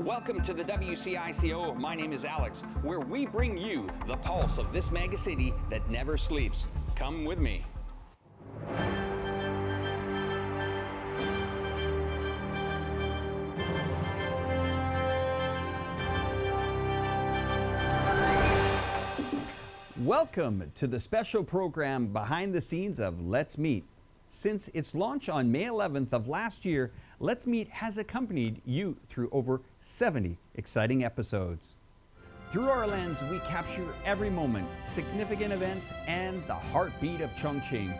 Welcome to the WCICO. My name is Alex, where we bring you the pulse of this megacity that never sleeps. Come with me. Welcome to the special program behind the scenes of Let's Meet. Since its launch on May 11th of last year, Let's Meet has accompanied you through over 70 exciting episodes. Through our lens, we capture every moment, significant events, and the heartbeat of Chongqing.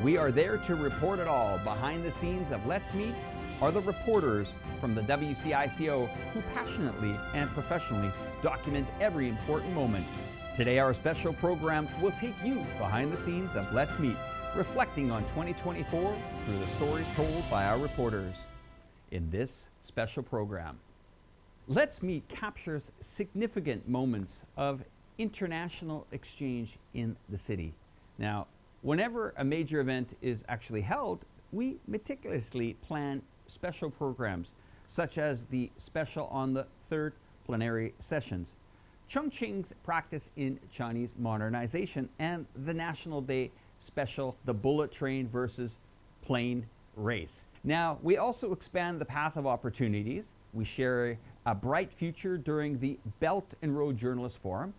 We are there to report it all. Behind the scenes of Let's Meet are the reporters from the WCICO who passionately and professionally document every important moment. Today, our special program will take you behind the scenes of Let's Meet, reflecting on 2024 through the stories told by our reporters. In this special program, Let's Meet captures significant moments of international exchange in the city. Now, whenever a major event is actually held, we meticulously plan special programs, such as the special on the third plenary sessions, Chongqing's practice in Chinese modernization, and the National Day special, the bullet train versus plane race. Now, we also expand the path of opportunities. We share a bright future during the Belt and Road Journalist Forum,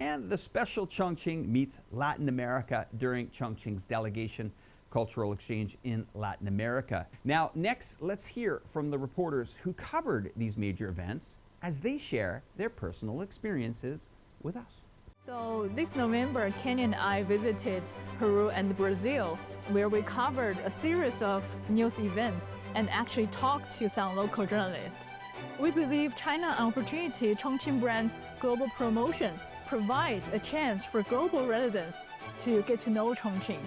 and the special Chongqing meets Latin America during Chongqing's delegation cultural exchange in Latin America. Now, next, let's hear from the reporters who covered these major events as they share their personal experiences with us. So this November, Kenny and I visited Peru and Brazil, where we covered a series of news events and actually talked to some local journalists. We believe China Opportunity Chongqing brand's global promotion provides a chance for global residents to get to know Chongqing.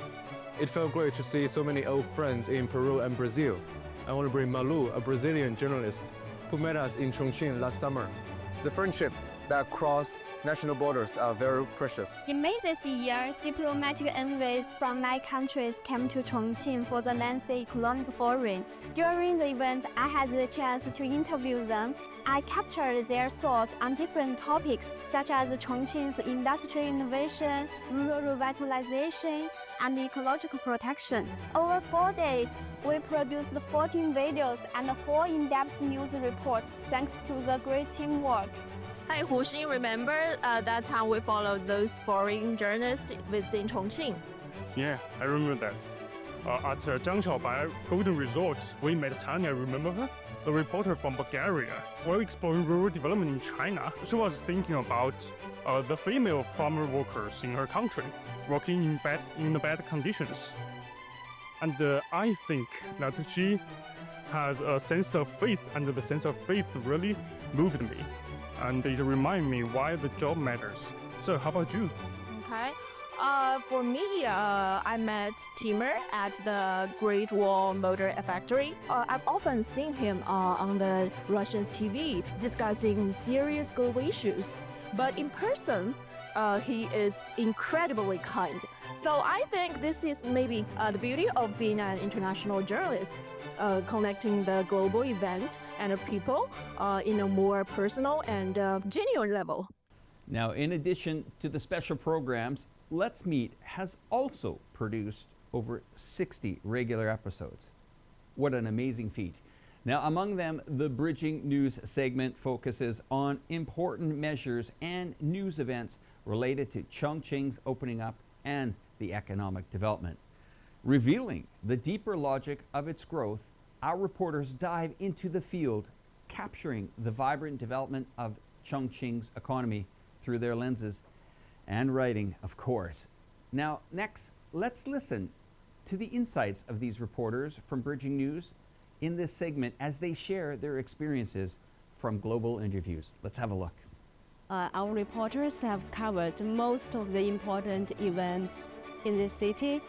It felt great to see so many old friends in Peru and Brazil. I want to bring Malu, a Brazilian journalist who met us in Chongqing last summer. The friendship that cross national borders are very precious. In May this year, diplomatic envoys from 9 countries came to Chongqing for the Nancy Economic Forum. During the event, I had the chance to interview them. I captured their thoughts on different topics, such as Chongqing's industrial innovation, rural revitalization, and ecological protection. Over 4 days, we produced 14 videos and 4 in-depth news reports, thanks to the great teamwork. Hi, Hu Xin, remember that time we followed those foreign journalists visiting Chongqing? Yeah, I remember that. At Zhang Xiaobai Golden Resort, we met Tanya, remember her? The reporter from Bulgaria. While exploring rural development in China, she was thinking about the female farmer workers in her country, working in bad conditions. And I think that she has a sense of faith, and the sense of faith really moved me. And it reminded me why the job matters. So how about you? Okay. For me, I met Timur at the Great Wall Motor Factory. I've often seen him on the Russian's TV discussing serious global issues. But in person, he is incredibly kind. So I think this is maybe the beauty of being an international journalist. Connecting the global event and the people in a more personal and genuine level. Now, in addition to the special programs, Let's Meet has also produced over 60 regular episodes. What an amazing feat. Now, among them, the Bridging News segment focuses on important measures and news events related to Chongqing's opening up and the economic development. Revealing the deeper logic of its growth, our reporters dive into the field, capturing the vibrant development of Chongqing's economy through their lenses and writing, of course. Now, next, let's listen to the insights of these reporters from Bridging News in this segment as they share their experiences from global interviews. Let's have a look. Our reporters have covered most of the important events in the city,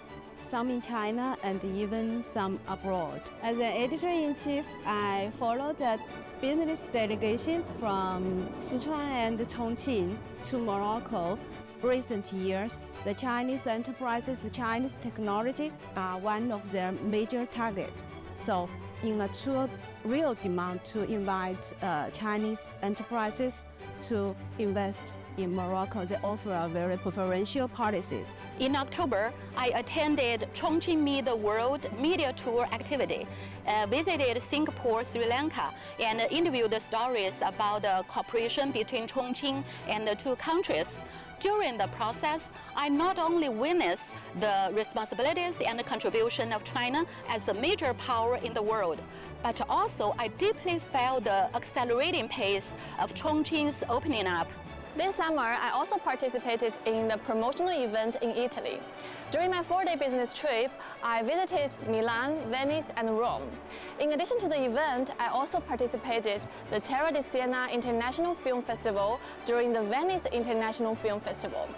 some in China and even some abroad. As an editor-in-chief, I followed a business delegation from Sichuan and Chongqing to Morocco. Recent years, the Chinese enterprises, Chinese technology are one of their major targets. So, in a tour real demand to invite Chinese enterprises to invest in Morocco. They offer a very preferential policies. In October, I attended Chongqing Meet the World Media Tour activity, visited Singapore, Sri Lanka, and interviewed the stories about the cooperation between Chongqing and the two countries. During the process, I not only witnessed the responsibilities and the contribution of China as a major power in the world, but also I deeply felt the accelerating pace of Chongqing's opening up. This summer, I also participated in the promotional event in Italy. During my 4-day business trip, I visited Milan, Venice, and Rome. In addition to the event, I also participated in the Terra di Siena International Film Festival during the Venice International Film Festival.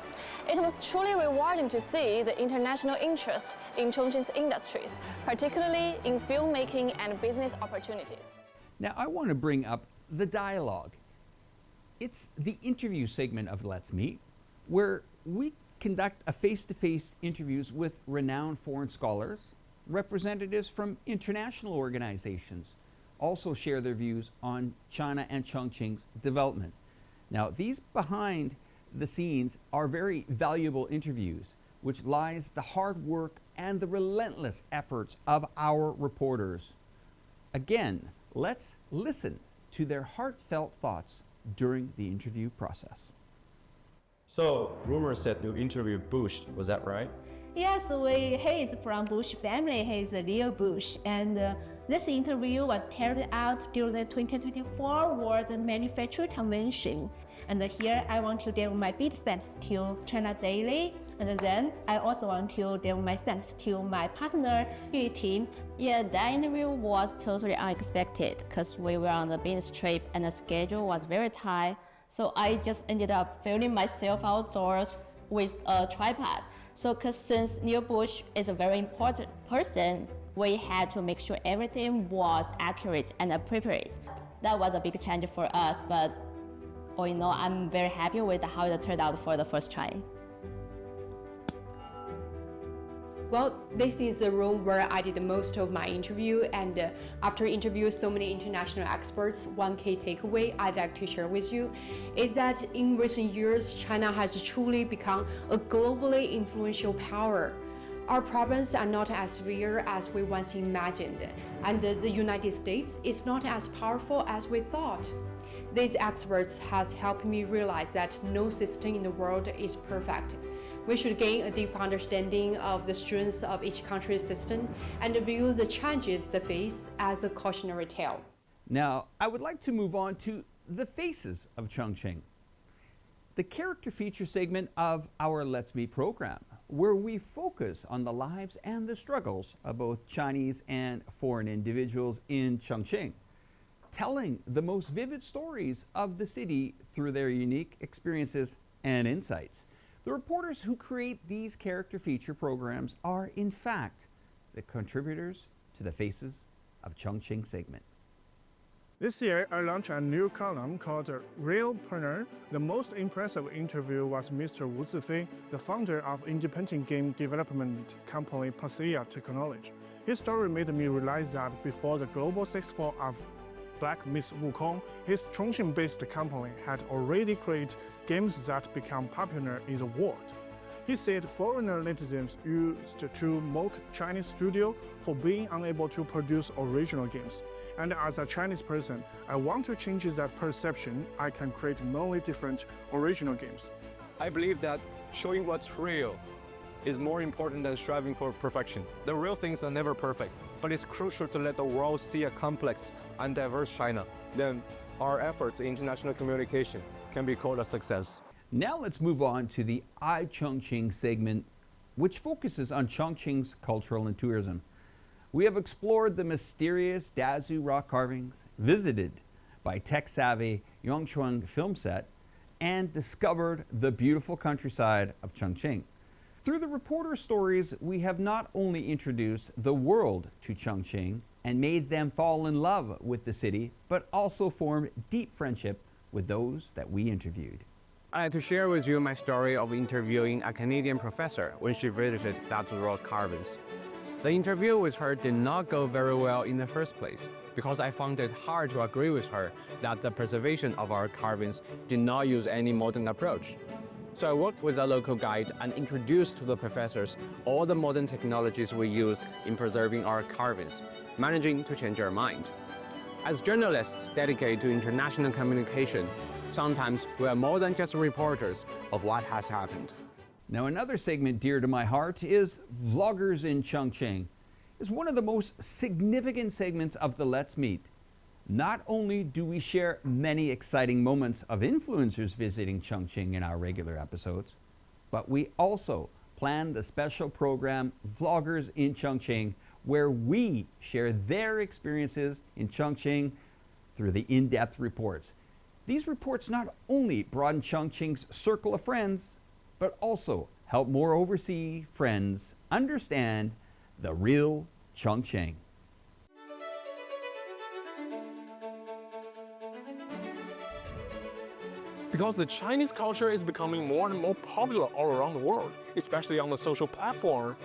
It was truly rewarding to see the international interest in Chongqing's industries, particularly in filmmaking and business opportunities. Now, I want to bring up the dialogue. It's the interview segment of Let's Meet, where we conduct a face-to-face interviews with renowned foreign scholars, representatives from international organizations, also share their views on China and Chongqing's development. Now, these behind the scenes are very valuable interviews, which lies the hard work and the relentless efforts of our reporters. Again, let's listen to their heartfelt thoughts during the interview process. So, rumor said you interviewed Bush, was that right? Yes, he is from Bush family. He is a real Bush, and this interview was carried out during the 2024 World Manufacturing Convention. And here I want to give my big thanks to China Daily, and then I also want to give my thanks to my partner, Yu team. Yeah, that interview was totally unexpected because we were on the business trip and the schedule was very tight. So I just ended up filming myself outdoors with a tripod. So since Neil Bush is a very important person, we had to make sure everything was accurate and appropriate. That was a big challenge for us, but all in all, I'm very happy with how it turned out for the first try. Well, this is the room where I did most of my interview, and after interviewing so many international experts, one key takeaway I'd like to share with you is that in recent years, China has truly become a globally influential power. Our problems are not as severe as we once imagined, and the United States is not as powerful as we thought. These experts has helped me realize that no system in the world is perfect. We should gain a deep understanding of the strengths of each country's system and view the challenges they face as a cautionary tale. Now, I would like to move on to the faces of Chongqing, the character feature segment of our Let's Meet program, where we focus on the lives and the struggles of both Chinese and foreign individuals in Chongqing, telling the most vivid stories of the city through their unique experiences and insights. The reporters who create these character feature programs are, in fact, the contributors to the Faces of Chongqing segment. This year, I launched a new column called Real Partner. The most impressive interview was Mr. Wu Zifei, the founder of independent game development company Pasea Technology. His story made me realize that before the global success of Black Miss Wukong, his Chongqing-based company had already created games that become popular in the world. He said foreigner netizens used to mock Chinese studio for being unable to produce original games. And as a Chinese person, I want to change that perception. I can create many different original games. I believe that showing what's real is more important than striving for perfection. The real things are never perfect, but it's crucial to let the world see a complex and diverse China. Then our efforts in international communication can be called a success. Now let's move on to the iChongqing segment, which focuses on Chongqing's cultural and tourism. We have explored the mysterious Dazu rock carvings, visited by tech-savvy Yongchuan film set, and discovered the beautiful countryside of Chongqing. Through the reporter stories, we have not only introduced the world to Chongqing and made them fall in love with the city, but also formed deep friendship with those that we interviewed. I'd like to share with you my story of interviewing a Canadian professor when she visited Dazu rock carvings. The interview with her did not go very well in the first place because I found it hard to agree with her that the preservation of our carvings did not use any modern approach. So I worked with a local guide and introduced to the professors all the modern technologies we used in preserving our carvings, managing to change her mind. As journalists dedicated to international communication, sometimes we are more than just reporters of what has happened. Now, another segment dear to my heart is Vloggers in Chongqing. It's one of the most significant segments of the Let's Meet. Not only do we share many exciting moments of influencers visiting Chongqing in our regular episodes, but we also plan the special program Vloggers in Chongqing, where we share their experiences in Chongqing through the in-depth reports. These reports not only broaden Chongqing's circle of friends, but also help more overseas friends understand the real Chongqing. Because the Chinese culture is becoming more and more popular all around the world, especially on the social platform.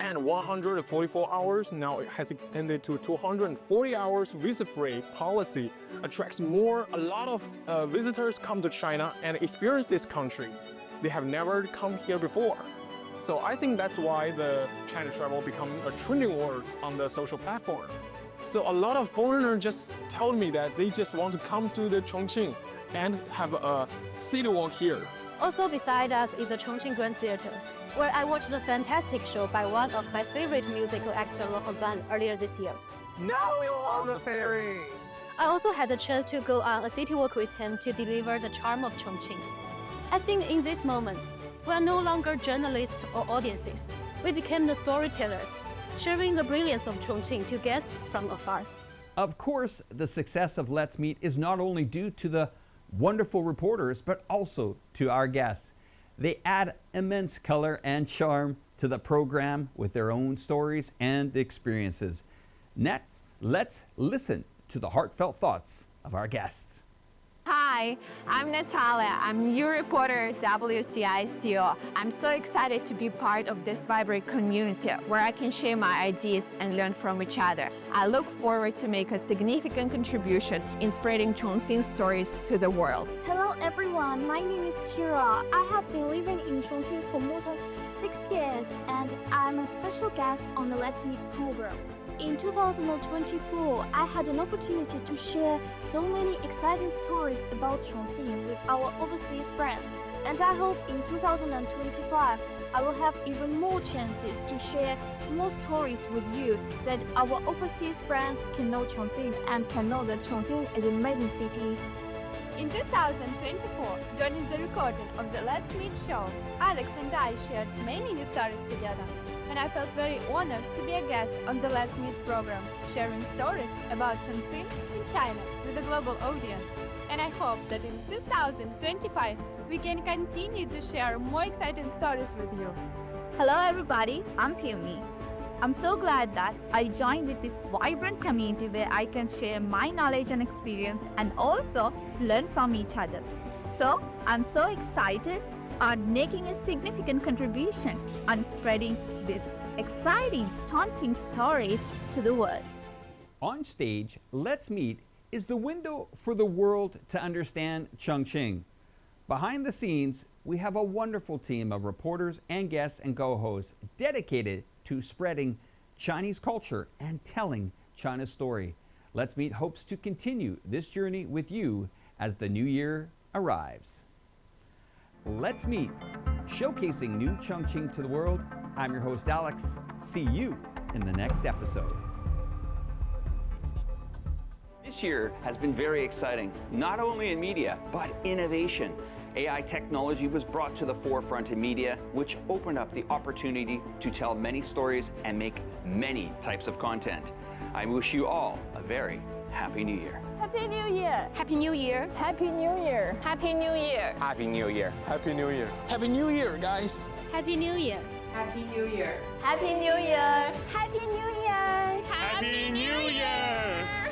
And 144 hours now it has extended to 240 hours visa-free policy attracts a lot of visitors come to China and experience this country. They have never come here before. So I think that's why the China travel becoming a trending word on the social platform. So a lot of foreigners just told me that they just want to come to the Chongqing and have a city walk here. Also beside us is the Chongqing Grand Theater, where I watched a fantastic show by one of my favorite musical actor local band earlier this year. Now we're on the ferry. I also had the chance to go on a city walk with him to deliver the charm of Chongqing. I think in these moments, we are no longer journalists or audiences. We became the storytellers, sharing the brilliance of Chongqing to guests from afar. Of course, the success of Let's Meet is not only due to the wonderful reporters, but also to our guests. They add immense color and charm to the program with their own stories and experiences. Next, let's listen to the heartfelt thoughts of our guests. Hi, I'm Natalia. I'm your reporter, WCICO. I'm so excited to be part of this vibrant community where I can share my ideas and learn from each other. I look forward to make a significant contribution in spreading Chongqing stories to the world. Hello everyone, my name is Kira. I have been living in Chongqing for more than 6 years and I'm a special guest on the Let's Meet program. In 2024, I had an opportunity to share so many exciting stories about Chongqing with our overseas friends, and I hope in 2025 I will have even more chances to share more stories with you that our overseas friends can know Chongqing and can know that Chongqing is an amazing city. In 2024, during the recording of the Let's Meet show, Alex and I shared many new stories together, and I felt very honored to be a guest on the Let's Meet program, sharing stories about Chongqing in China with a global audience. And I hope that in 2025, we can continue to share more exciting stories with you. Hello everybody, I'm Fiumi. I'm so glad that I joined with this vibrant community where I can share my knowledge and experience and also learn from each other. So I'm so excited on making a significant contribution on spreading these exciting Chongqing stories to the world. On stage, Let's Meet is the window for the world to understand Chongqing. Behind the scenes, we have a wonderful team of reporters and guests and co-hosts dedicated to spreading Chinese culture and telling China's story. Let's Meet hopes to continue this journey with you as the new year arrives. Let's Meet, showcasing new Chongqing to the world. I'm your host, Alex. See you in the next episode. This year has been very exciting, not only in media, but innovation. AI technology was brought to the forefront in media, which opened up the opportunity to tell many stories and make many types of content. I wish you all a very Happy New Year. Happy New Year! Happy New Year! Happy New Year! Happy New Year! Happy New Year! Happy New Year! Happy New Year, guys! Happy New Year! Happy New Year! Happy New Year! Happy New Year! Happy New Year!